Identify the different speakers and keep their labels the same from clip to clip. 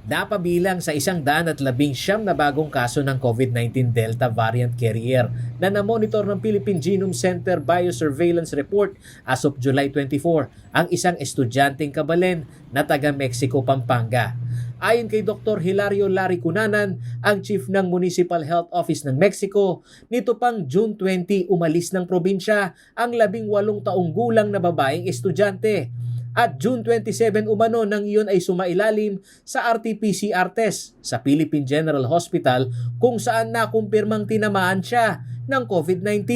Speaker 1: Napabilang sa 119 na bagong kaso ng COVID-19 Delta variant carrier na namonitor ng Philippine Genome Center Biosurveillance Report as of July 24 ang isang estudyanteng kabalen na taga Mexico, Pampanga. Ayon kay Dr. Hilario Larry Cunanan, ang chief ng Municipal Health Office ng Mexico, nito pang June 20 umalis ng probinsya ang 18 taong gulang na babaeng estudyante. At June 27 umano nang iyon ay sumailalim sa RT-PCR test sa Philippine General Hospital kung saan nakumpirmang tinamaan siya ng COVID-19.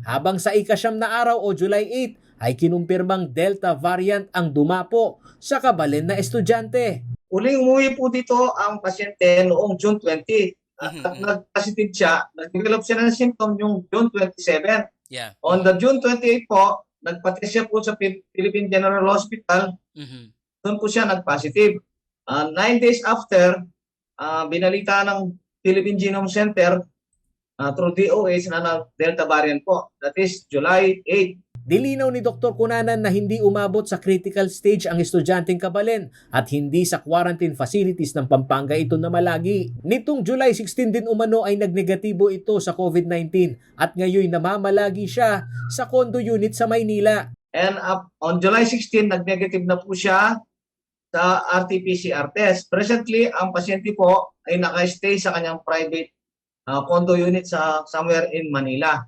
Speaker 1: Habang sa ika-9 na araw o July 8 ay kinumpirmang Delta variant ang dumapo sa kabalen na estudyante.
Speaker 2: Uling umuwi po dito ang pasyente noong June 20. At nag-positive siya, nag-develop siya ng symptom yung June 27.
Speaker 1: Yeah.
Speaker 2: On the June 28 po, nagpa-test siya po sa Philippine General Hospital. Doon po siya nag-positive. 9 days after, binalita ng Philippine Genome Center through DOH na Delta variant po. That is July 8.
Speaker 1: Dilinaw ni Dr. Cunanan na hindi umabot sa critical stage ang estudyanteng kabalen at hindi sa quarantine facilities ng Pampanga ito namalagi. Nitong July 16 din umano ay nagnegatibo ito sa COVID-19 at ngayon namamalagi siya sa condo unit sa Maynila.
Speaker 2: And on July 16, nag-negative na po siya sa RT-PCR test. Presently, ang pasyente po ay naka-stay sa kanyang private condo unit sa somewhere in Manila.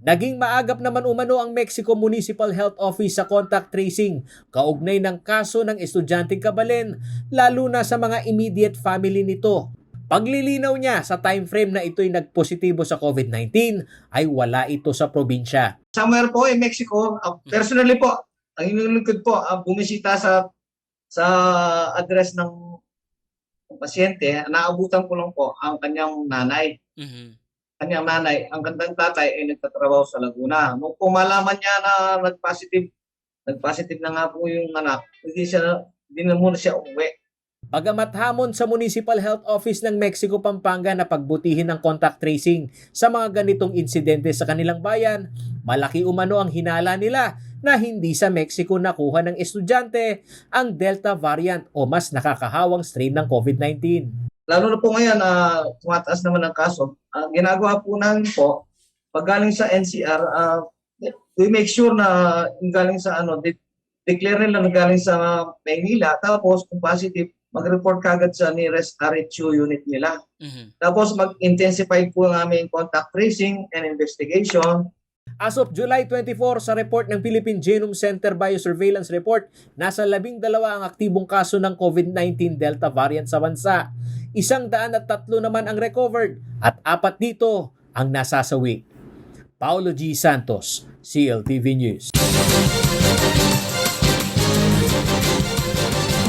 Speaker 1: Naging maagap naman umano ang Mexico Municipal Health Office sa contact tracing kaugnay ng kaso ng estudyanteng kabalen, lalo na sa mga immediate family nito. Paglilinaw niya sa time frame na ito'y nagpositibo sa COVID-19 ay wala ito sa probinsya.
Speaker 2: Somewhere po in Mexico, personally po, ang inulungkod po, bumisita sa address ng pasyente, naabutan ko lang po ang kanyang nanay. Kanyang nanay, ang kanyang tatay ay nagtatrabaho sa Laguna. Nung pumalaman niya na nagpositive na nga po yung anak, hindi na muna siya umuwi.
Speaker 1: Bagamat hamon sa Municipal Health Office ng Mexico, Pampanga na pagbutihin ng contact tracing sa mga ganitong insidente sa kanilang bayan, malaki umano ang hinala nila na hindi sa Mexico nakuha ng estudyante ang Delta variant o mas nakakahawang strain ng COVID-19.
Speaker 2: Lalo na po ngayon, tumataas naman ang kaso. Ginagawa po namin po, pag galing sa NCR, we make sure na galing sa declare nila na galing sa Maynila, tapos kung positive, mag-report kagad sa nearest RHU unit nila. Tapos mag-intensify po ang aming contact tracing and investigation.
Speaker 1: As of July 24, sa report ng Philippine Genome Center Biosurveillance Report, nasa 12 ang aktibong kaso ng COVID-19 Delta variant sa bansa. 103 naman ang recovered at 4 dito ang nasasawi. Paulo G. Santos, CLTV News.